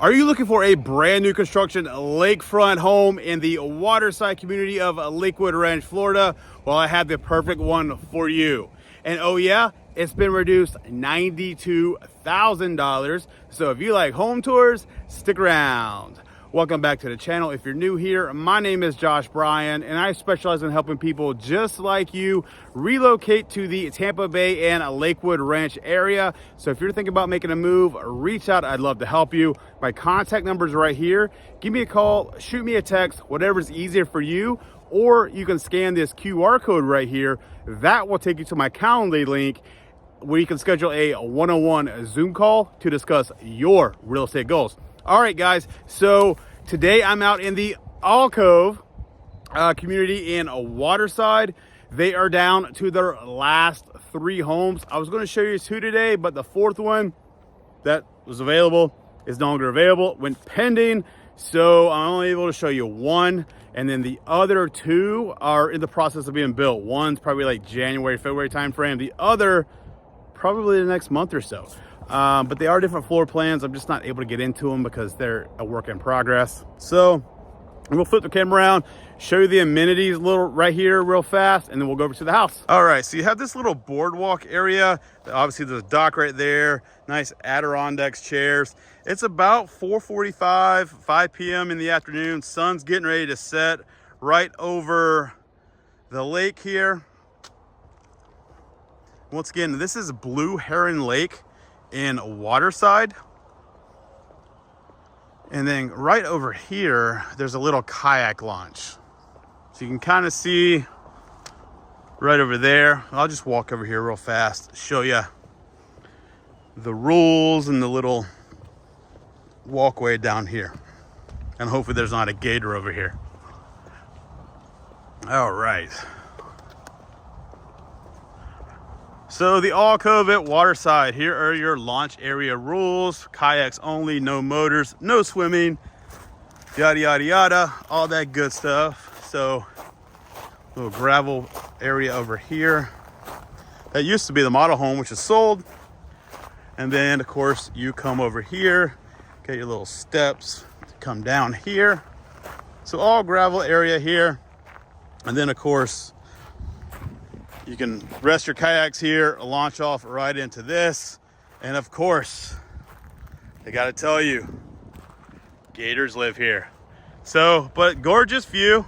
Are you looking for a brand new construction lakefront home in the Waterside community of Lakewood Ranch, Florida? Well, I have the perfect one for you. And oh yeah, it's been reduced $92,000. So if you like home tours, stick around. Welcome back to the channel. If you're new here, my name is Josh Bryan, and I specialize in helping people just like you relocate to the Tampa Bay and Lakewood Ranch area. So if you're thinking about making a move, reach out. I'd love to help you. My contact number is right here. Give me a call, shoot me a text, whatever's easier for you, or you can scan this QR code right here. That will take you to my Calendly link where you can schedule a one-on-one Zoom call to discuss your real estate goals. All right, guys, so today I'm out in the Alcove community in Waterside. They are down to their last 3 homes. I was going to show you 2 today, but the 4th one that was available is no longer available, went pending. So I'm only able to show you 1, and then the other 2 are in the process of being built. One's probably like January, February timeframe. The other, probably the next month or so. But they are different floor plans. I'm just not able to get into them because they're a work in progress. So we'll flip the camera around, show you the amenities a little right here real fast, and then we'll go over to the house. All right, so you have this little boardwalk area. Obviously there's a dock right there, nice Adirondacks chairs. It's about 4:45, 5 p.m. in the afternoon. Sun's getting ready to set right over the lake here. Once again, this is Blue Heron Lake in Waterside. And then right over here, there's a little kayak launch. So you can kind of see right over there. I'll just walk over here real fast, show you the rules and the little walkway down here. And hopefully there's not a gator over here. All right. So the Alcove at Waterside, here are your launch area rules. Kayaks only, no motors, no swimming, yada, yada, yada, all that good stuff. So little gravel area over here. That used to be the model home, which is sold. And then of course you come over here, get your little steps to come down here. So all gravel area here. And then of course, you can rest your kayaks here, launch off right into this. And of course, I gotta tell you, gators live here. So, but gorgeous view.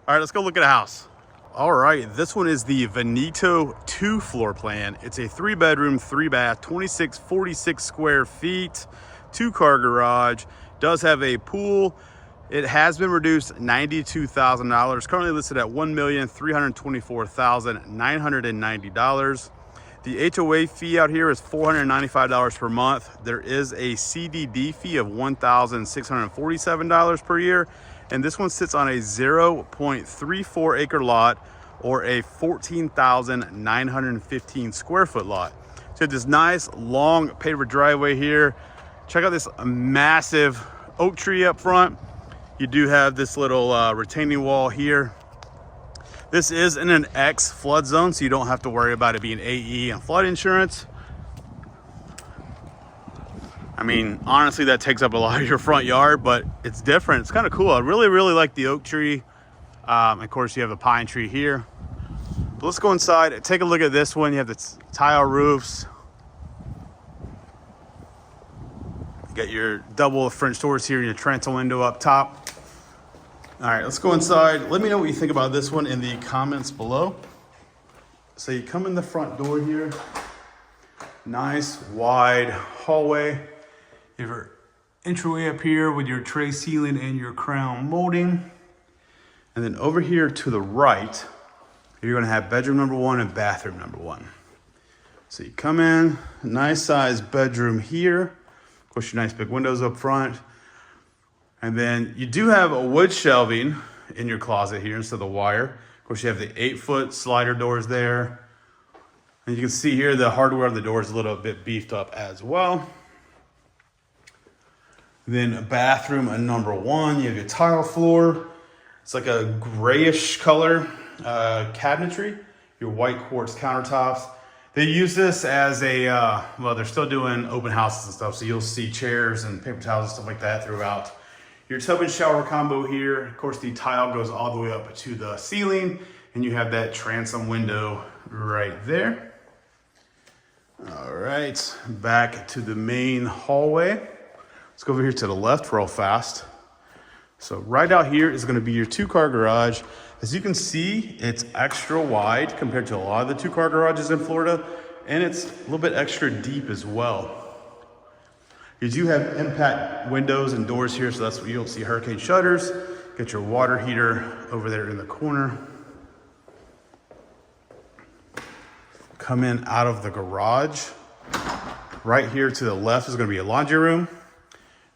All right, let's go look at a house. All right, this one is the Veneto 2 floor plan. It's a 3-bedroom, 3-bath, 2646 square feet, 2-car garage, does have a pool. It has been reduced $92,000, currently listed at $1,324,990. The HOA fee out here is $495 per month. There is a CDD fee of $1,647 per year. And this one sits on a 0.34 acre lot or a 14,915 square foot lot. So this nice long paver driveway here. Check out this massive oak tree up front. You do have this little retaining wall here. This is in an X flood zone, so you don't have to worry about it being AE and flood insurance. I mean, honestly, that takes up a lot of your front yard, but it's different. It's kind of cool. I really, really like the oak tree. Of course, you have a pine tree here. But let's go inside. Take a look at this one. You have the tile roofs. You got your double French doors here and your tranquil window up top. All right, let's go inside. Let me know what you think about this one in the comments below. So you come in the front door here. Nice wide hallway. You have your entryway up here with your tray ceiling and your crown molding. And then over here to the right, you're gonna have bedroom number 1 and bathroom number 1. So you come in, nice sized bedroom here. Of course, your nice big windows up front. And then you do have a wood shelving in your closet here instead of the wire. Of course, you have the 8-foot slider doors there. And you can see here the hardware on the door is a little bit beefed up as well. Then bathroom number 1, you have your tile floor. It's like a grayish color cabinetry. Your white quartz countertops. They use this as a, well, they're still doing open houses and stuff, so you'll see chairs and paper towels and stuff like that throughout. Your tub and shower combo here. Of course, the tile goes all the way up to the ceiling, and you have that transom window right there. All right, back to the main hallway. Let's go over here to the left real fast. So right out here is gonna be your 2-car garage. As you can see, it's extra wide compared to a lot of the 2-car garages in Florida, and it's a little bit extra deep as well. You do have impact windows and doors here, so that's what you don't see hurricane shutters. Get your water heater over there in the corner. Come in out of the garage. Right here to the left is gonna be a laundry room.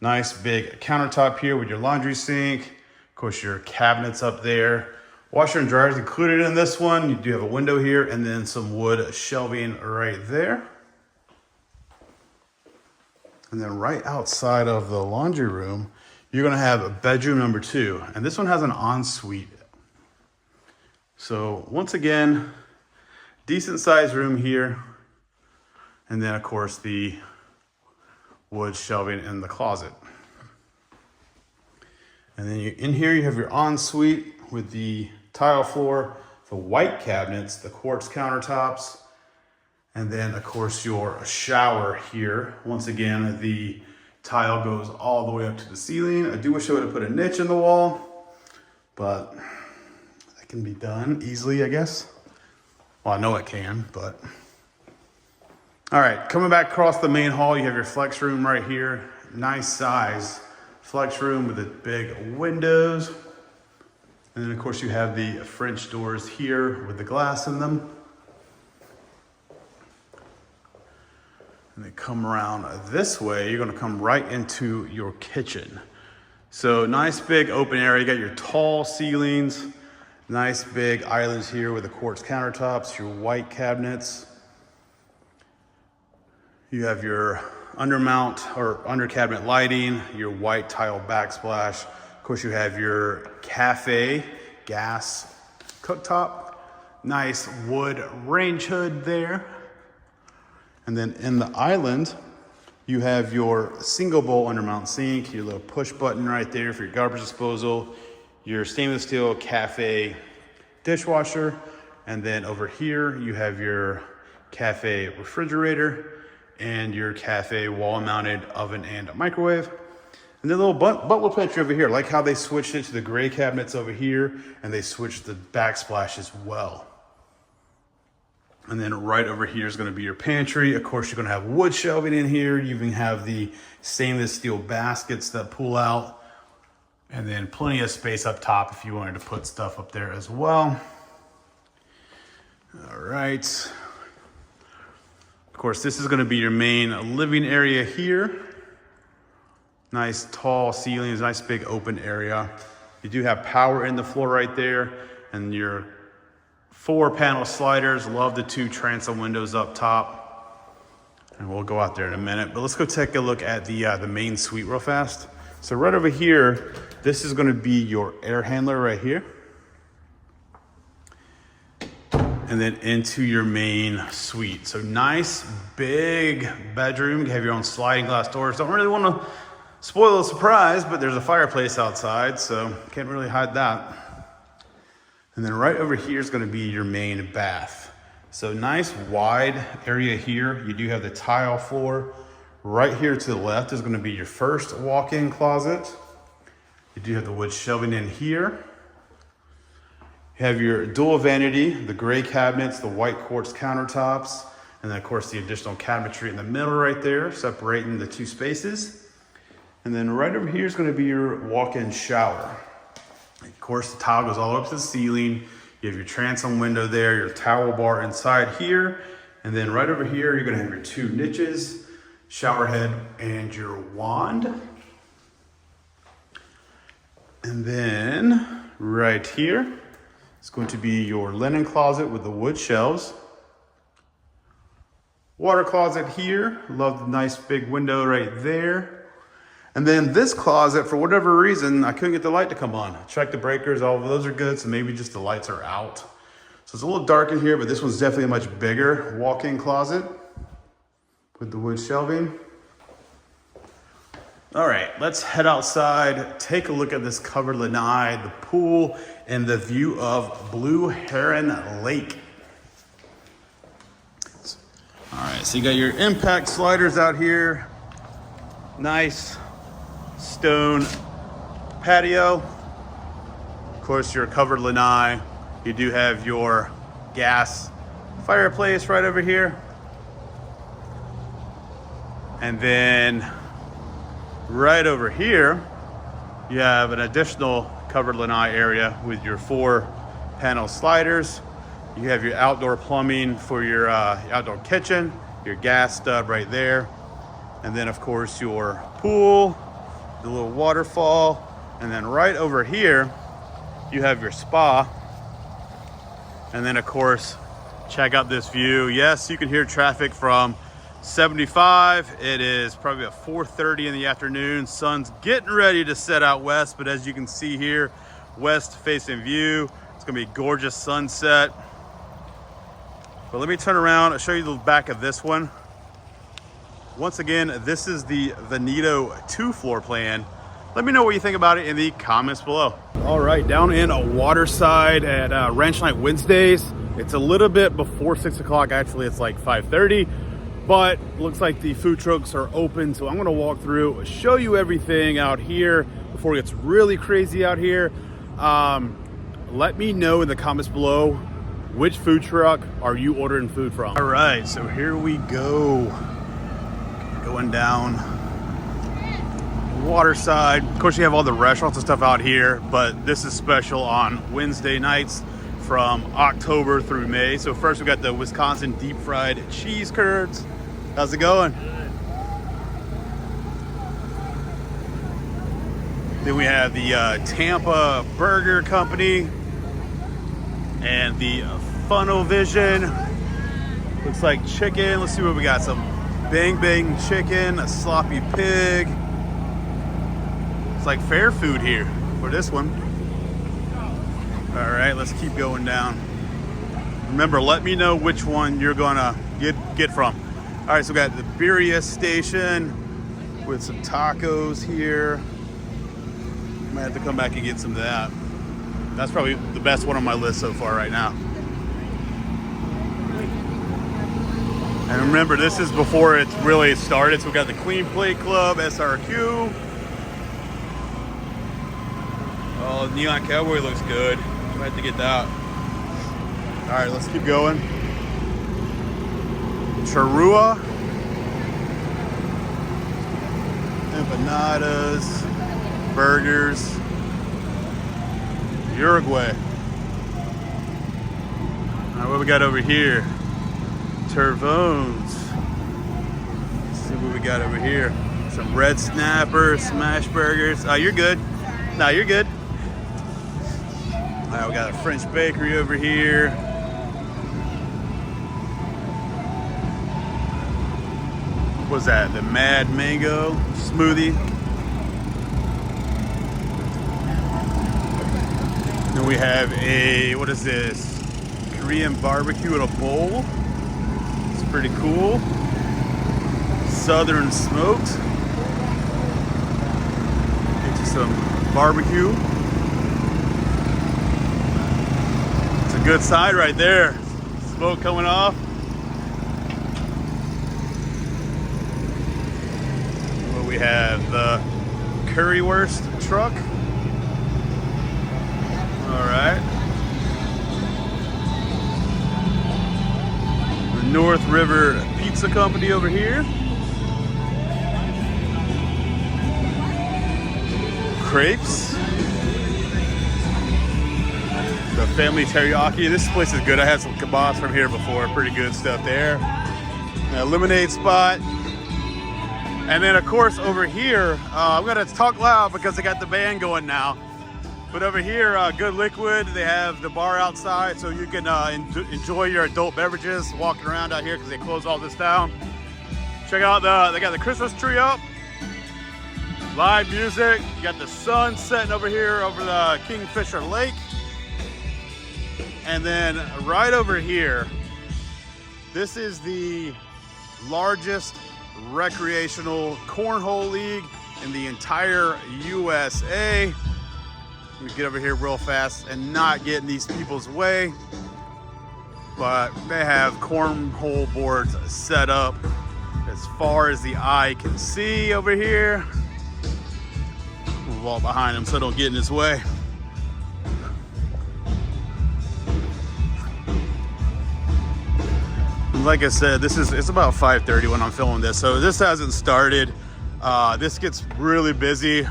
Nice big countertop here with your laundry sink. Of course, your cabinets up there. Washer and dryer is included in this one. You do have a window here and then some wood shelving right there. And then right outside of the laundry room, you're gonna have a bedroom number 2. And this one has an ensuite. So once again, decent sized room here. And then of course the wood shelving in the closet. And then in here you have your ensuite with the tile floor, the white cabinets, the quartz countertops, and then of course your shower here. Once again, the tile goes all the way up to the ceiling. I do wish I would have put a niche in the wall, but that can be done easily, I guess. Well, I know it can, but. All right, coming back across the main hall, you have your flex room right here. Nice size flex room with the big windows. And then of course you have the French doors here with the glass in them. And they come around this way, you're gonna come right into your kitchen. So nice big open area, you got your tall ceilings, nice big islands here with the quartz countertops, your white cabinets. You have your undermount or under cabinet lighting, your white tile backsplash. Of course, you have your cafe gas cooktop, nice wood range hood there. And then in the island, you have your single bowl undermount sink, your little push button right there for your garbage disposal, your stainless steel cafe dishwasher. And then over here, you have your cafe refrigerator and your cafe wall-mounted oven and microwave. And then a little butler pantry over here, like how they switched it to the gray cabinets over here, and they switched the backsplash as well. And then right over here is gonna be your pantry. Of course, you're gonna have wood shelving in here. You even have the stainless steel baskets that pull out, and then plenty of space up top if you wanted to put stuff up there as well. All right. Of course, this is gonna be your main living area here. Nice tall ceilings, nice big open area. You do have power in the floor right there, and your 4-panel sliders. Love the 2 transom windows up top. And we'll go out there in a minute, but let's go take a look at the main suite real fast. So right over here, this is gonna be your air handler right here. And then into your main suite. So nice big bedroom. You have your own sliding glass doors. Don't really want to spoil the surprise, but there's a fireplace outside, so can't really hide that. And then right over here is going to be your main bath. So nice wide area here. You do have the tile floor. Right here to the left is going to be your first walk-in closet. You do have the wood shelving in here. You have your dual vanity, the gray cabinets, the white quartz countertops, and then of course the additional cabinetry in the middle right there, separating the 2 spaces. And then right over here is going to be your walk-in shower. Of course, the tile goes all up to the ceiling. You have your transom window there, your towel bar inside here, and then right over here you're going to have your 2 niches, shower head, and your wand. And then right here, it's going to be your linen closet with the wood shelves. Water closet here. Love the nice big window right there. And then this closet, for whatever reason, I couldn't get the light to come on. Check the breakers, all of those are good, so maybe just the lights are out. So it's a little dark in here, but this one's definitely a much bigger walk-in closet with the wood shelving. All right, let's head outside, take a look at this covered lanai, the pool, and the view of Blue Heron Lake. All right, so you got your impact sliders out here. Nice stone patio. Of course, your covered lanai. You do have your gas fireplace right over here. And then right over here, you have an additional covered lanai area with your 4 panel sliders. You have your outdoor plumbing for your outdoor kitchen, your gas stub right there. And then of course your pool, the little waterfall. And then right over here, you have your spa. And then of course, check out this view. Yes, you can hear traffic from 75. It is probably about 4:30 in the afternoon. Sun's getting ready to set out west, but as you can see here, west facing view. It's gonna be a gorgeous sunset. But let me turn around and show you the back of this one. Once again, this is the Veneto 2 floor plan. Let me know what you think about it in the comments below. All right, down in Waterside at Ranch Night Wednesdays. It's a little bit before 6 o'clock. Actually, it's like 5:30. But looks like the food trucks are open, so I'm gonna walk through, show you everything out here before it gets really crazy out here. Let me know in the comments below, which food truck are you ordering food from? All right, so here we go. Going down Waterside. Of course, you have all the restaurants and stuff out here, but this is special on Wednesday nights from October through May. So first we got the Wisconsin deep fried cheese curds. How's it going? Good. Then we have the Tampa Burger Company and the Funnel Vision. Looks like chicken. Let's see what we got. Some bang bang chicken, a sloppy pig. It's like fair food here for this one. All right, let's keep going down. Remember, let me know which one you're gonna get from. All right, so we got the Birria Station with some tacos here. Might have to come back and get some of that. That's probably the best one on my list so far right now. And remember, this is before it's really started. So we got the Clean Plate Club, SRQ. Oh, Neon Cowboy looks good. Might have to get that. All right, let's keep going. Charrua, empanadas, burgers, Uruguay. All right, what we got over here? Turvones. Let's see what we got over here. Some red snapper, smash burgers. Oh, you're good. No, you're good. All right, we got a French bakery over here. What's that? The Mad Mango smoothie. Then we have a, what is this? Korean barbecue in a bowl. It's pretty cool. Southern smoked. Get you some barbecue. It's a good side right there. Smoke coming off. We have the currywurst truck. All right. The North River Pizza Company over here. Crepes. The Family Teriyaki. This place is good. I had some kebabs from here before. Pretty good stuff there. A lemonade spot. And then, of course, over here, I'm going to talk loud because they got the band going now. But over here, Good Liquid, they have the bar outside so you can enjoy your adult beverages walking around out here because they closed all this down. Check out they got the Christmas tree up, live music. You got the sun setting over here over the Kingfisher Lake. And then right over here, this is the largest recreational cornhole league in the entire USA. Let me get over here real fast and not get in these people's way. But they have cornhole boards set up as far as the eye can see over here. We'll walk behind them so I don't get in his way. Like I said, it's about 5:30 when I'm filming this, so this hasn't started. This gets really busy.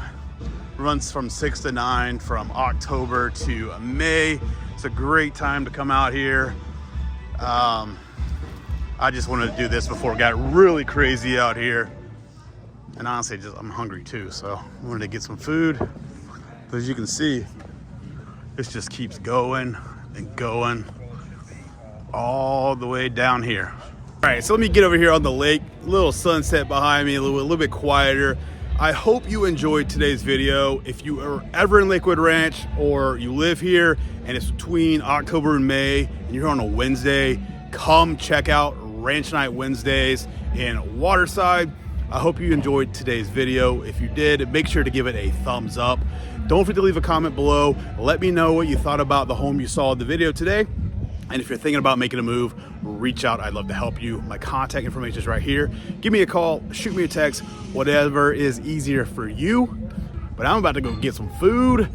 Runs from 6 to 9 from October to May. It's a great time to come out here. I just wanted to do this before it got really crazy out here. And honestly, I'm hungry too, so I wanted to get some food. But as you can see, this just keeps going and going all the way down here. All right, so let me get over here on the lake. A little sunset behind me, a little bit quieter. I hope you enjoyed today's video. If you are ever in Lakewood Ranch or you live here and it's between October and May and you're here on a Wednesday, come check out Ranch Night Wednesdays in Waterside. I hope you enjoyed today's video. If you did, make sure to give it a thumbs up. Don't forget to leave a comment below. Let me know what you thought about the home you saw in the video today. And if you're thinking about making a move, reach out. I'd love to help you. My contact information is right here. Give me a call, shoot me a text, whatever is easier for you. But I'm about to go get some food.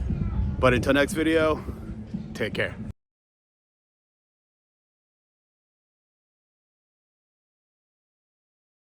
But until next video, take care.